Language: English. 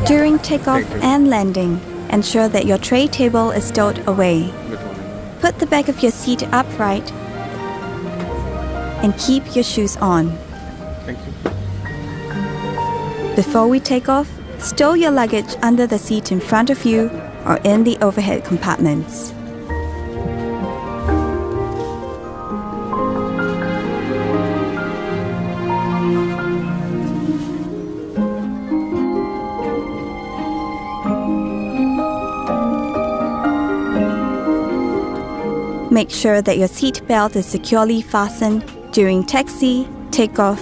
During takeoff and landing, ensure that your tray table is stowed away. Put the back of your seat upright and keep your shoes on. Thank you. Before we take off, stow your luggage under the seat in front of you or in the overhead compartments. Make sure that your seat belt is securely fastened during taxi, takeoff,